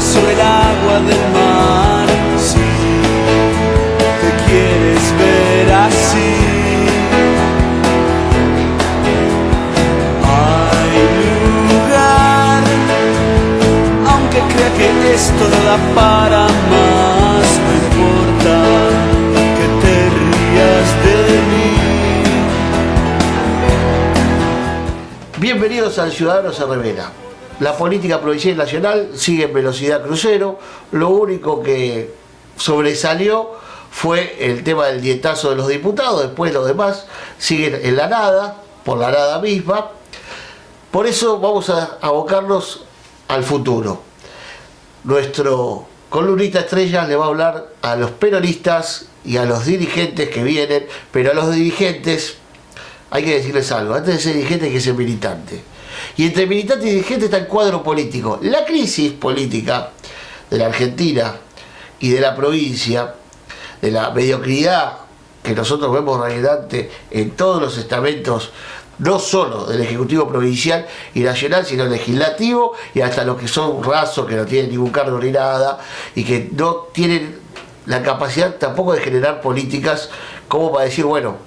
sobre el agua del mar. Si te quieres ver así, hay lugar, aunque crea que esto no da para más. No importa que te rías de mí. Bienvenidos al Ciudadano se Revela. La política provincial y nacional sigue en velocidad crucero. Lo único que sobresalió fue el tema del dietazo de los diputados. Después los demás siguen en la nada, por la nada misma. Por eso vamos a abocarnos al futuro. Nuestro columnista estrella le va a hablar a los peronistas y a los dirigentes que vienen, pero a los dirigentes hay que decirles algo. Antes de ser dirigente hay que ser militante. Y entre militante y dirigente está el cuadro político. La crisis política de la Argentina y de la provincia, de la mediocridad que nosotros vemos reinante en todos los estamentos, no solo del Ejecutivo Provincial y Nacional, sino legislativo, y hasta los que son rasos, que no tienen ningún cargo ni nada, y que no tienen la capacidad tampoco de generar políticas como para decir, bueno,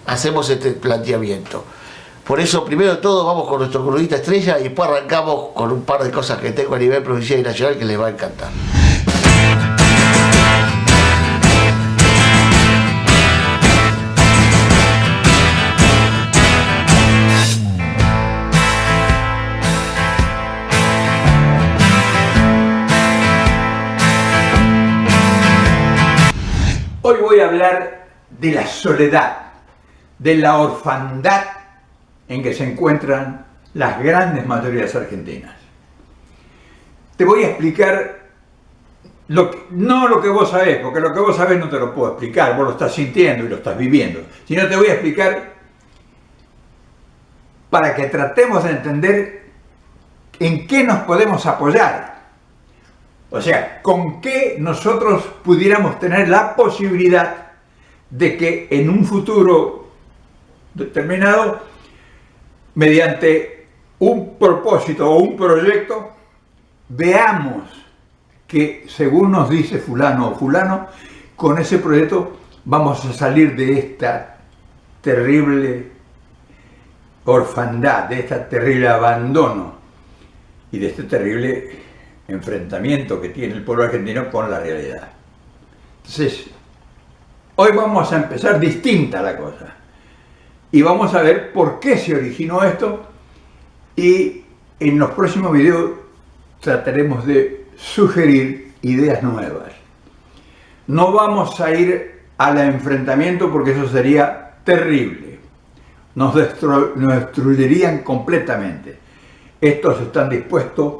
hacemos este planteamiento. Por eso, primero de todo, vamos con nuestro columnista estrella y después arrancamos con un par de cosas que tengo a nivel provincial y nacional que les va a encantar. Hoy voy a hablar de la soledad, de la orfandad en que se encuentran las grandes mayorías argentinas. Te voy a explicar, no lo que vos sabés, porque lo que vos sabés no te lo puedo explicar, vos lo estás sintiendo y lo estás viviendo, sino te voy a explicar para que tratemos de entender en qué nos podemos apoyar. O sea, con qué nosotros pudiéramos tener la posibilidad de que en un futuro determinado, mediante un propósito o un proyecto, veamos que, según nos dice fulano o fulano, con ese proyecto vamos a salir de esta terrible orfandad, de este terrible abandono y de este terrible enfrentamiento que tiene el pueblo argentino con la realidad. Entonces, hoy vamos a empezar distinta la cosa y vamos a ver por qué se originó esto, y en los próximos videos trataremos de sugerir ideas nuevas. No vamos a ir al enfrentamiento porque eso sería terrible, nos destruirían completamente. Estos están dispuestos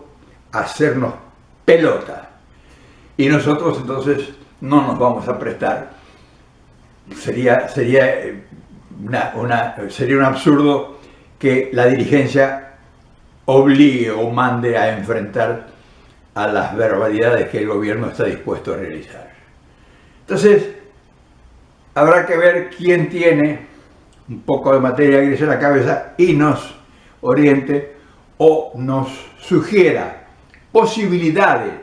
a hacernos pelota y nosotros entonces no nos vamos a prestar. Sería un absurdo que la dirigencia obligue o mande a enfrentar a las barbaridades que el gobierno está dispuesto a realizar. Entonces, habrá que ver quién tiene un poco de materia gris en la cabeza y nos oriente o nos sugiera posibilidades.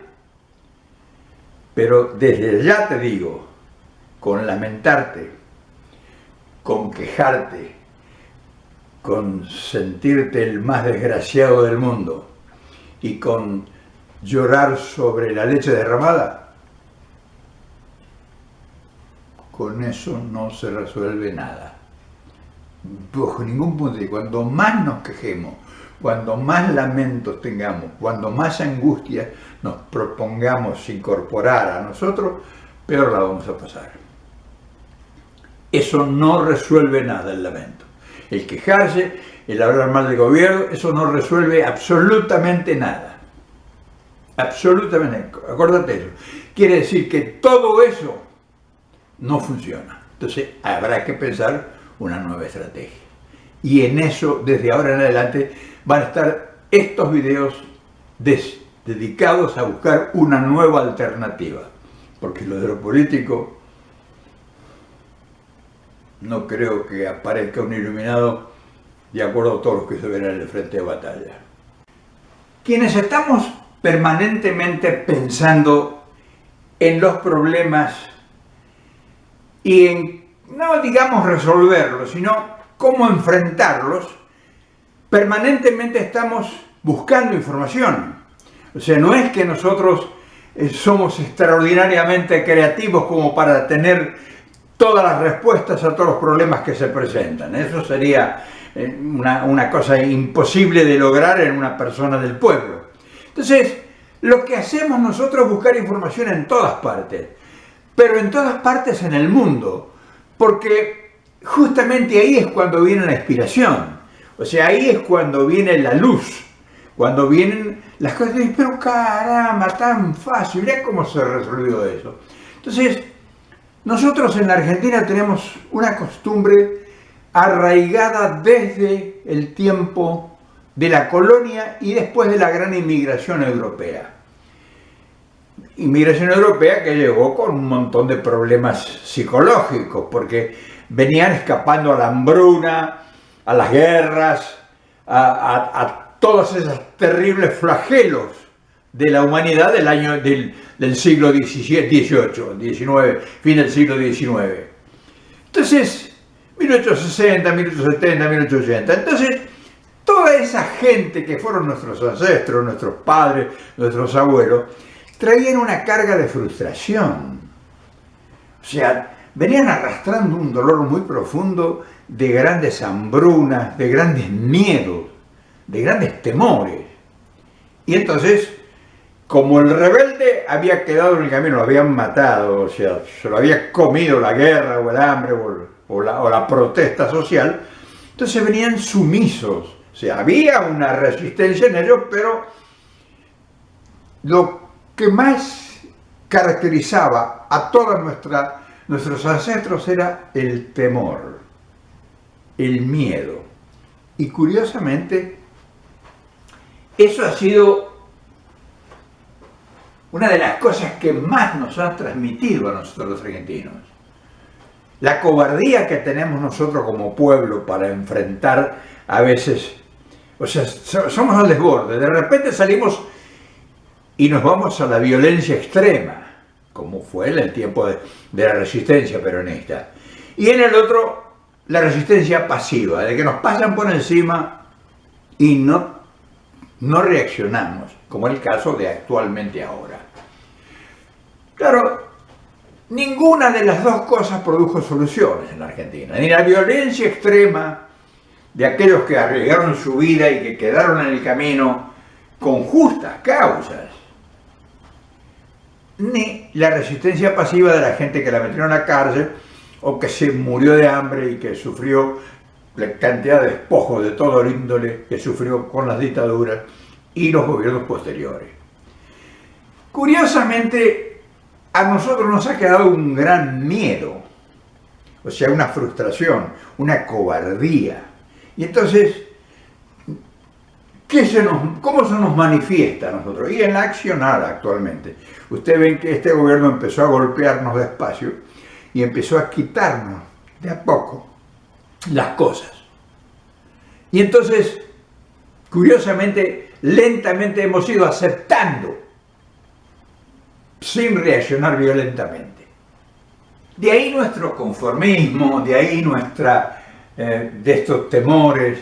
Pero desde ya te digo, con lamentarte, con quejarte, con sentirte el más desgraciado del mundo y con llorar sobre la leche derramada, con eso no se resuelve nada. Bajo ningún punto. Y cuando más nos quejemos, cuando más lamentos tengamos, cuando más angustia nos propongamos incorporar a nosotros, peor la vamos a pasar. Eso no resuelve nada, el lamento. El quejarse, el hablar mal del gobierno, eso no resuelve absolutamente nada. Absolutamente, acuérdate eso. Quiere decir que todo eso no funciona. Entonces habrá que pensar una nueva estrategia. Y en eso, desde ahora en adelante, van a estar estos videos dedicados a buscar una nueva alternativa. Porque lo de lo político, no creo que aparezca un iluminado de acuerdo a todos los que se ven en el frente de batalla. Quienes estamos permanentemente pensando en los problemas y en, no digamos resolverlos, sino cómo enfrentarlos. Permanentemente estamos buscando información. O sea, no es que nosotros somos extraordinariamente creativos como para tener todas las respuestas a todos los problemas que se presentan. Eso sería una cosa imposible de lograr en una persona del pueblo. Entonces, lo que hacemos nosotros es buscar información en todas partes, pero en todas partes en el mundo, porque justamente ahí es cuando viene la inspiración. O sea, ahí es cuando viene la luz, cuando vienen las cosas y dicen, pero caramba, tan fácil, mirá cómo se resolvió eso. Entonces, nosotros en la Argentina tenemos una costumbre arraigada desde el tiempo de la colonia y después de la gran inmigración europea. Inmigración europea que llegó con un montón de problemas psicológicos, porque venían escapando a la hambruna, a las guerras, a todos esos terribles flagelos de la humanidad del siglo XVIII, XIX, fin del siglo XIX. Entonces, 1860, 1870, 1880. Entonces, toda esa gente que fueron nuestros ancestros, nuestros padres, nuestros abuelos, traían una carga de frustración. O sea, venían arrastrando un dolor muy profundo de grandes hambrunas, de grandes miedos, de grandes temores. Y entonces, como el rebelde había quedado en el camino, lo habían matado, o sea, se lo había comido la guerra o el hambre o la protesta social, entonces venían sumisos. O sea, había una resistencia en ellos, pero lo que más caracterizaba a todos nuestros ancestros era el temor, el miedo. Y curiosamente, eso ha sido una de las cosas que más nos han transmitido a nosotros los argentinos. La cobardía que tenemos nosotros como pueblo para enfrentar a veces, o sea, somos al desborde, de repente salimos y nos vamos a la violencia extrema, como fue en el tiempo de la resistencia peronista. Y en el otro, la resistencia pasiva, de que nos pasan por encima y no reaccionamos, como es el caso de actualmente ahora. Claro, ninguna de las dos cosas produjo soluciones en la Argentina, ni la violencia extrema de aquellos que arriesgaron su vida y que quedaron en el camino con justas causas, ni la resistencia pasiva de la gente que la metieron a la cárcel o que se murió de hambre y que sufrió la cantidad de despojos de todo índole que sufrió con las dictaduras y los gobiernos posteriores. Curiosamente, a nosotros nos ha quedado un gran miedo, o sea, una frustración, una cobardía. Y entonces, ¿cómo se nos manifiesta a nosotros? Y en la accionar actualmente. Ustedes ven que este gobierno empezó a golpearnos despacio y empezó a quitarnos de a poco las cosas. Y entonces, curiosamente, lentamente hemos ido aceptando, sin reaccionar violentamente. De ahí nuestro conformismo, de ahí de estos temores,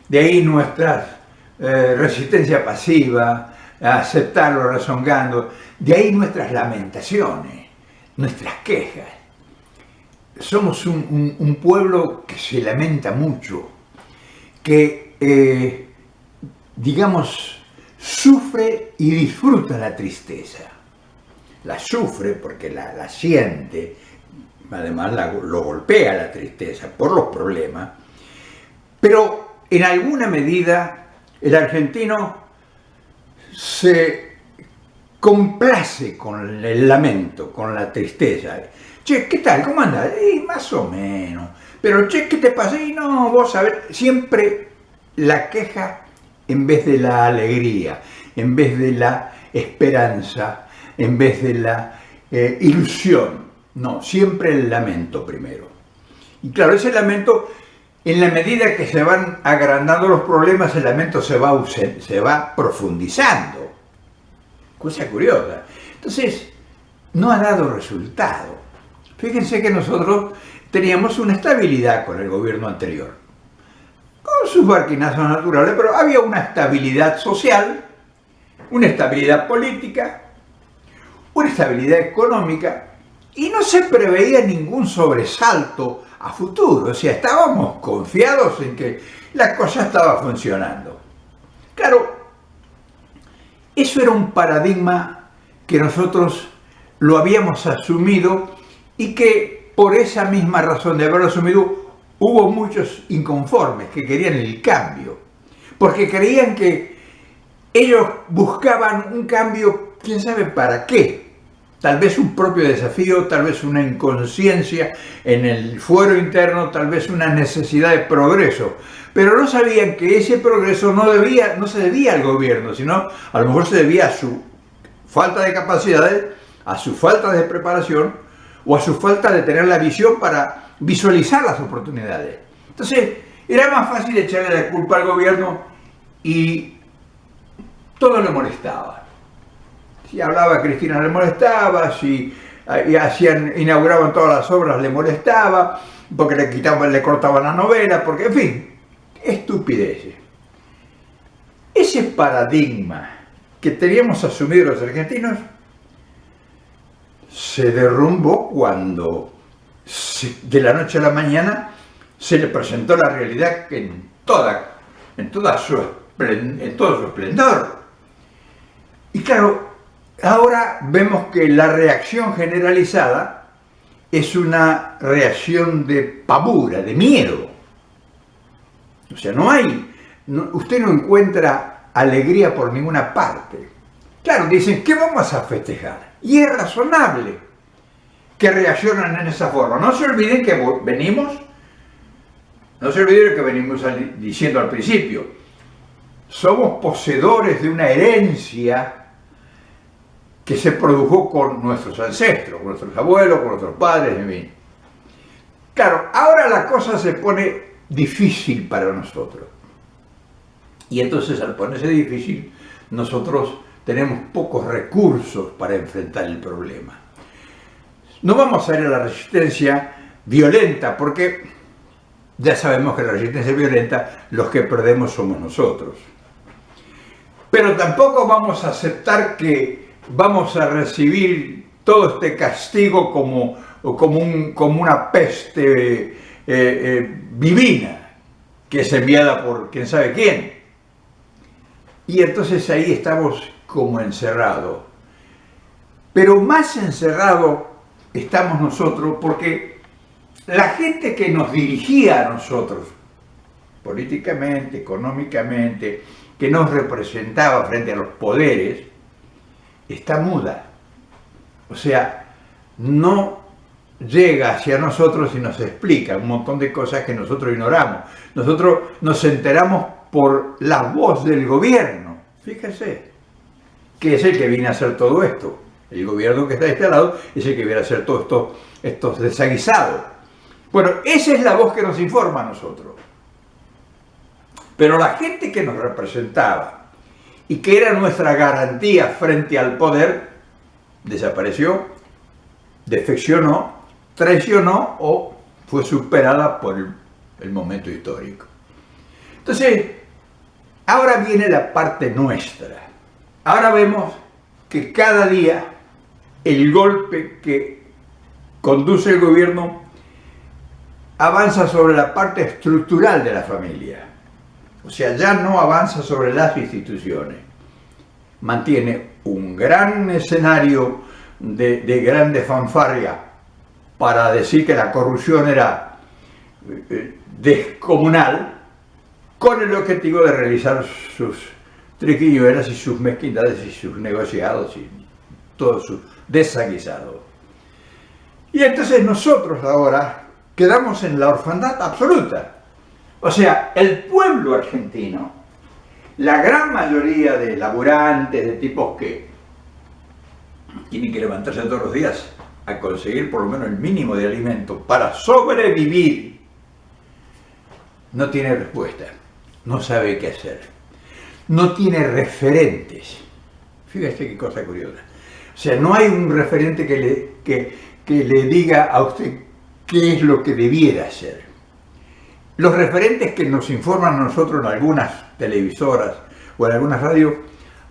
de ahí nuestra resistencia pasiva, a aceptarlo rezongando, de ahí nuestras lamentaciones, nuestras quejas. Somos un pueblo que se lamenta mucho, que, digamos, sufre y disfruta la tristeza. La sufre porque la siente, además lo golpea la tristeza por los problemas, pero en alguna medida el argentino se complace con el lamento, con la tristeza. Che, ¿qué tal? ¿Cómo andás? Más o menos. Pero, che, ¿qué te pasa? Y no, vos sabés, siempre la queja en vez de la alegría, en vez de la esperanza, en vez de la ilusión. No, siempre el lamento primero. Y claro, ese lamento, en la medida que se van agrandando los problemas, el lamento se va profundizando. Cosa curiosa. Entonces, no ha dado resultado. Fíjense que nosotros teníamos una estabilidad con el gobierno anterior, con sus barquinazos naturales, pero había una estabilidad social, una estabilidad política, una estabilidad económica, y no se preveía ningún sobresalto a futuro. O sea, estábamos confiados en que la cosa estaba funcionando. Claro, eso era un paradigma que nosotros lo habíamos asumido y que por esa misma razón de haberlo asumido hubo muchos inconformes que querían el cambio, porque creían que ellos buscaban un cambio, quién sabe para qué. Tal vez un propio desafío, tal vez una inconsciencia en el fuero interno, tal vez una necesidad de progreso. Pero no sabían que ese progreso no se debía al gobierno, sino a lo mejor se debía a su falta de capacidades, a su falta de preparación o a su falta de tener la visión para visualizar las oportunidades. Entonces, era más fácil echarle la culpa al gobierno y todo le molestaba. Si hablaba Cristina le molestaba, si inauguraban todas las obras le molestaba, porque le cortaban la novela, porque, en fin, estupideces. Ese paradigma que teníamos asumido los argentinos se derrumbó cuando de la noche a la mañana se le presentó la realidad en todo su esplendor. Y claro, ahora vemos que la reacción generalizada es una reacción de pavura, de miedo. O sea, usted no encuentra alegría por ninguna parte. Claro, dicen, ¿qué vamos a festejar? Y es razonable que reaccionen en esa forma. No se olviden que venimos diciendo al principio, somos poseedores de una herencia que se produjo con nuestros ancestros, con nuestros abuelos, con nuestros padres, en fin. Claro, ahora la cosa se pone difícil para nosotros. Y entonces, al ponerse difícil, nosotros tenemos pocos recursos para enfrentar el problema. No vamos a ir a la resistencia violenta, porque ya sabemos que la resistencia violenta, los que perdemos somos nosotros. Pero tampoco vamos a aceptar que vamos a recibir todo este castigo como una peste divina que es enviada por quién sabe quién. Y entonces ahí estamos como encerrados. Pero más encerrados estamos nosotros porque la gente que nos dirigía a nosotros, políticamente, económicamente, que nos representaba frente a los poderes, está muda. O sea, no llega hacia nosotros y nos explica un montón de cosas que nosotros ignoramos. Nosotros nos enteramos por la voz del gobierno. Fíjense, que es el que viene a hacer todo esto. El gobierno que está de este lado es el que viene a hacer todos estos desaguisados. Bueno, esa es la voz que nos informa a nosotros. Pero la gente que nos representaba y que era nuestra garantía frente al poder, desapareció, defeccionó, traicionó o fue superada por el momento histórico. Entonces, ahora viene la parte nuestra. Ahora vemos que cada día el golpe que conduce el gobierno avanza sobre la parte estructural de la familia. O sea, ya no avanza sobre las instituciones. Mantiene un gran escenario de grande fanfarria para decir que la corrupción era descomunal, con el objetivo de realizar sus triquiñuelas y sus mezquindades y sus negociados y todo su desaguisado. Y entonces nosotros ahora quedamos en la orfandad absoluta. O sea, el pueblo argentino, la gran mayoría de laburantes, de tipos que tienen que levantarse todos los días a conseguir por lo menos el mínimo de alimento para sobrevivir, no tiene respuesta, no sabe qué hacer, no tiene referentes. Fíjese qué cosa curiosa. O sea, no hay un referente que le diga a usted qué es lo que debiera hacer. Los referentes que nos informan a nosotros en algunas televisoras o en algunas radios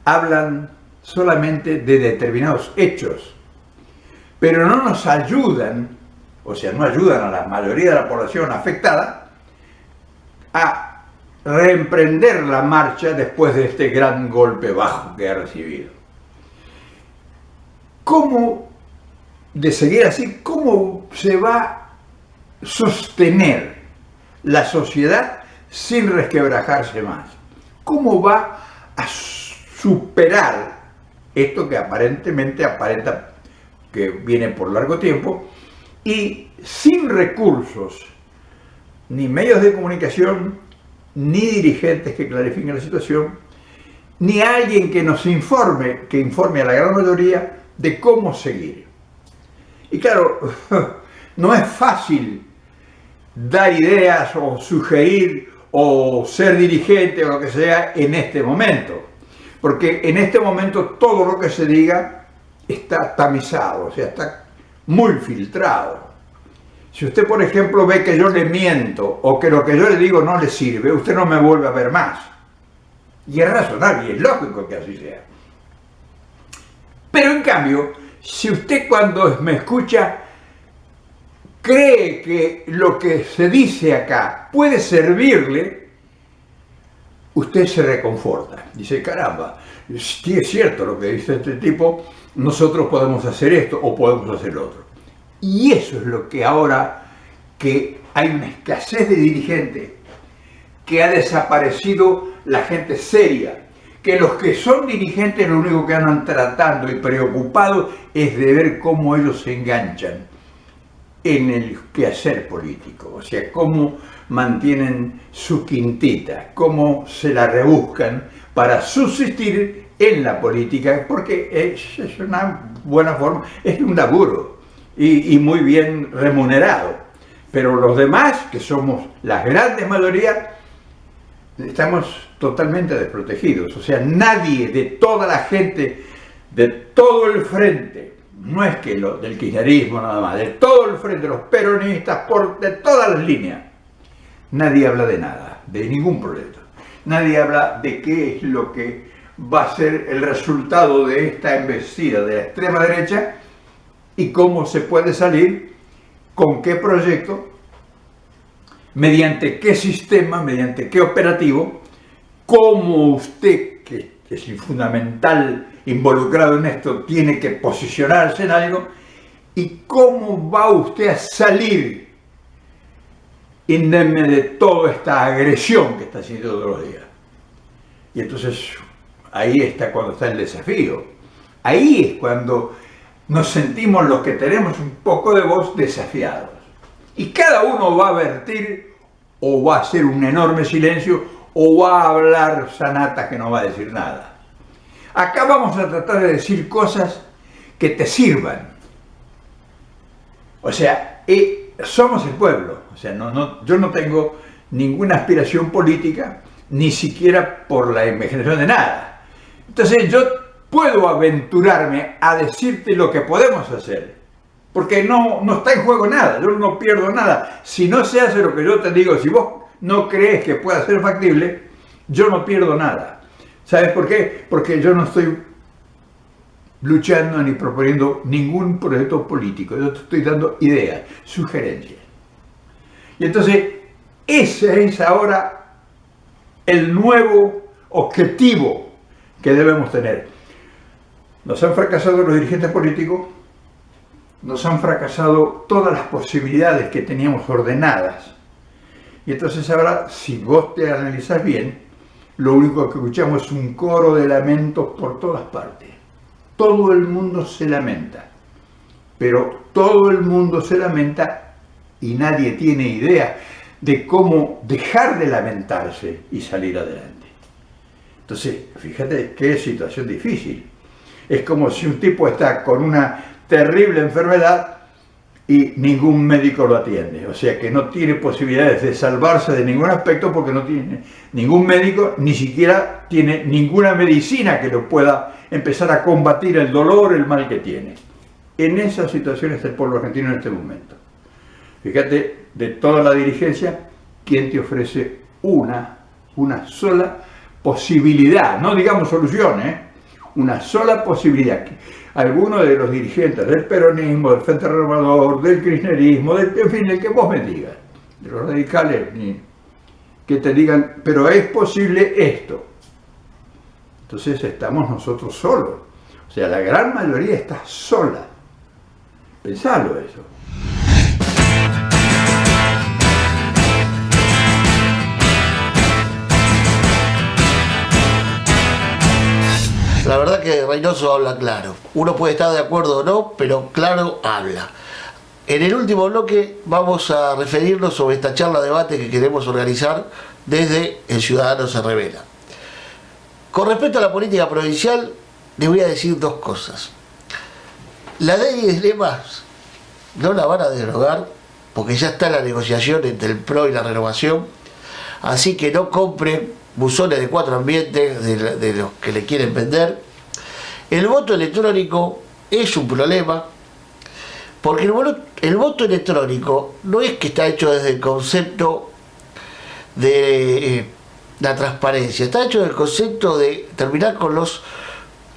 hablan solamente de determinados hechos, pero no nos ayudan, o sea, no ayudan a la mayoría de la población afectada a reemprender la marcha después de este gran golpe bajo que ha recibido. ¿Cómo, de seguir así, cómo se va a sostener la sociedad sin resquebrajarse más? ¿Cómo va a superar esto que aparentemente aparenta que viene por largo tiempo y sin recursos, ni medios de comunicación, ni dirigentes que clarifiquen la situación, ni alguien que nos informe, que informe a la gran mayoría de cómo seguir? Y claro, no es fácil dar ideas o sugerir o ser dirigente o lo que sea en este momento, porque en este momento todo lo que se diga está tamizado, o sea, está muy filtrado. Si usted, por ejemplo, ve que yo le miento o que lo que yo le digo no le sirve, usted no me vuelve a ver más. Y es razonable y es lógico que así sea. Pero en cambio, si usted cuando me escucha cree que lo que se dice acá puede servirle, usted se reconforta. Dice, caramba, sí es cierto lo que dice este tipo, nosotros podemos hacer esto o podemos hacer lo otro. Y eso es lo que ahora que hay una escasez de dirigentes, que ha desaparecido la gente seria, que los que son dirigentes lo único que andan tratando y preocupados es de ver cómo ellos se enganchan en el quehacer político, o sea, cómo mantienen su quintita, cómo se la rebuscan para subsistir en la política, porque es una buena forma, es un laburo y muy bien remunerado. Pero los demás, que somos las grandes mayorías, estamos totalmente desprotegidos. O sea, nadie de toda la gente, de todo el frente, no es que del kirchnerismo nada más, de todo el frente, los peronistas, de todas las líneas, nadie habla de nada, de ningún proyecto. Nadie habla de qué es lo que va a ser el resultado de esta embestida de la extrema derecha y cómo se puede salir, con qué proyecto, mediante qué sistema, mediante qué operativo, cómo usted, que es fundamental, involucrado en esto, tiene que posicionarse en algo, y cómo va usted a salir indemne de toda esta agresión que está haciendo todos los días. Y entonces ahí está cuando está el desafío. Ahí es cuando nos sentimos los que tenemos un poco de voz desafiados. Y cada uno va a vertir o va a hacer un enorme silencio o va a hablar sanata que no va a decir nada. Acá vamos a tratar de decir cosas que te sirvan. O sea, somos el pueblo. O sea, yo no tengo ninguna aspiración política, ni siquiera por la imaginación de nada. Entonces yo puedo aventurarme a decirte lo que podemos hacer, porque no está en juego nada, yo no pierdo nada. Si no se hace lo que yo te digo, si vos no crees que pueda ser factible, yo no pierdo nada. ¿Sabes por qué? Porque yo no estoy luchando ni proponiendo ningún proyecto político, yo te estoy dando ideas, sugerencias. Y entonces ese es ahora el nuevo objetivo que debemos tener. Nos han fracasado los dirigentes políticos, nos han fracasado todas las posibilidades que teníamos ordenadas. Y entonces ahora, si vos te analizás bien, lo único que escuchamos es un coro de lamentos por todas partes. Todo el mundo se lamenta, pero todo el mundo se lamenta y nadie tiene idea de cómo dejar de lamentarse y salir adelante. Entonces, fíjate qué situación difícil. Es como si un tipo está con una terrible enfermedad y ningún médico lo atiende. O sea que no tiene posibilidades de salvarse de ningún aspecto porque no tiene ningún médico, ni siquiera tiene ninguna medicina que lo pueda empezar a combatir el dolor, el mal que tiene. En esa situación está el pueblo argentino en este momento. Fíjate, de toda la dirigencia, ¿quién te ofrece una sola posibilidad? No digamos solución, una sola posibilidad. Alguno de los dirigentes del peronismo, del Frente Renovador, del kirchnerismo, en fin, el que vos me digas, de los radicales, que te digan, pero es posible esto. Entonces estamos nosotros solos. O sea, la gran mayoría está sola. Pensalo eso. La verdad que Reynoso habla claro. Uno puede estar de acuerdo o no, pero claro habla. En el último bloque vamos a referirnos sobre esta charla debate que queremos organizar desde El Ciudadano se Revela. Con respecto a la política provincial, les voy a decir dos cosas. La ley de lemas no la van a derogar porque ya está la negociación entre el PRO y la Renovación, así que no compren buzones de 4 ambientes de los que le quieren vender. El voto electrónico es un problema porque el voto electrónico no es que está hecho desde el concepto de la transparencia, está hecho desde el concepto de terminar con los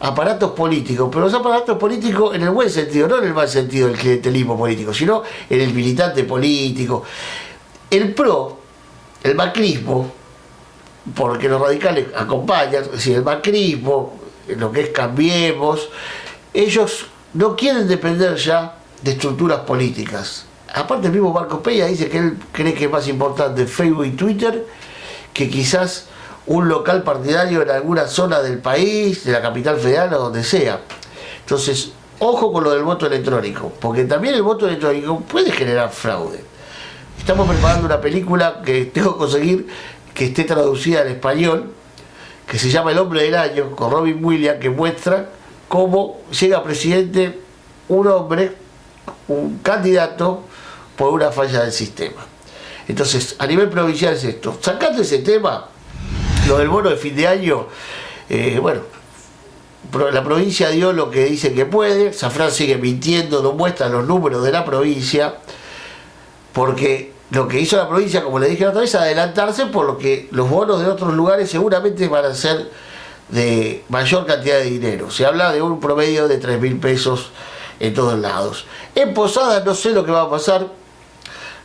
aparatos políticos, pero los aparatos políticos en el buen sentido, no en el mal sentido del clientelismo político, sino en el militante político. El PRO, el macrismo, porque los radicales acompañan, es decir, el macrismo, lo que es Cambiemos, ellos no quieren depender ya de estructuras políticas. Aparte el mismo Marcos Peña dice que él cree que es más importante Facebook y Twitter que quizás un local partidario en alguna zona del país, de la capital federal o donde sea. Entonces, ojo con lo del voto electrónico, porque también el voto electrónico puede generar fraude. Estamos preparando una película que tengo que conseguir que esté traducida al español, que se llama El Hombre del Año, con Robin Williams, que muestra cómo llega presidente un hombre, un candidato, por una falla del sistema. Entonces, a nivel provincial es esto. Sacando ese tema, lo del bono de fin de año, la provincia dio lo que dice que puede, Zafrán sigue mintiendo, no muestra los números de la provincia, porque lo que hizo la provincia, como le dije la otra vez, es adelantarse por lo que los bonos de otros lugares seguramente van a ser de mayor cantidad de dinero. Se habla de un promedio de 3.000 pesos en todos lados. En Posadas no sé lo que va a pasar,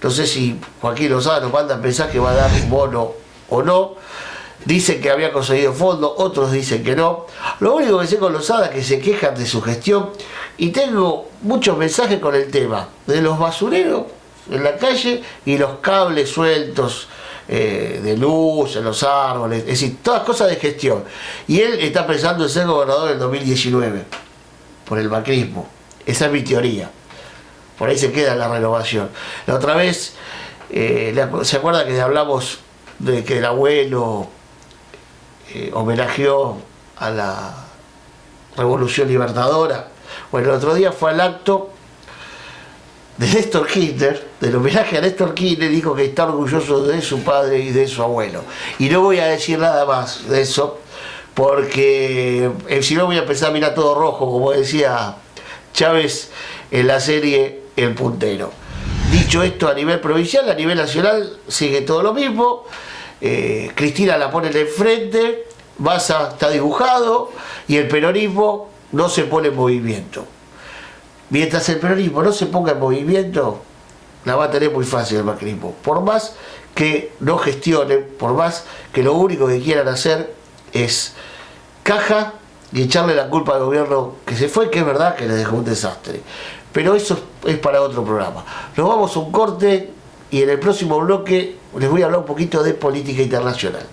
no sé si Joaquín Lozada nos manda a pensar que va a dar un bono o no. Dicen que había conseguido fondos, otros dicen que no. Lo único que sé con Lozada es que se quejan de su gestión y tengo muchos mensajes con el tema de los basureros en la calle y los cables sueltos de luz en los árboles, es decir, todas cosas de gestión. Y él está pensando en ser gobernador en 2019 por el macrismo. Esa es mi teoría. Por ahí se queda la Renovación. La otra vez, ¿se acuerda que hablamos de que el abuelo homenajeó a la Revolución Libertadora? Bueno, el otro día fue al acto de Néstor Kirchner, del homenaje a Néstor Kirchner, dijo que está orgulloso de su padre y de su abuelo. Y no voy a decir nada más de eso, porque si no voy a empezar a mirar todo rojo, como decía Chávez en la serie El Puntero. Dicho esto, a nivel provincial, a nivel nacional sigue todo lo mismo. Cristina la pone en el frente, Massa está dibujado y el peronismo no se pone en movimiento. Mientras el peronismo no se ponga en movimiento, la va a tener muy fácil el macrismo. Por más que no gestionen, por más que lo único que quieran hacer es caja y echarle la culpa al gobierno que se fue, que es verdad que le dejó un desastre. Pero eso es para otro programa. Nos vamos a un corte y en el próximo bloque les voy a hablar un poquito de política internacional.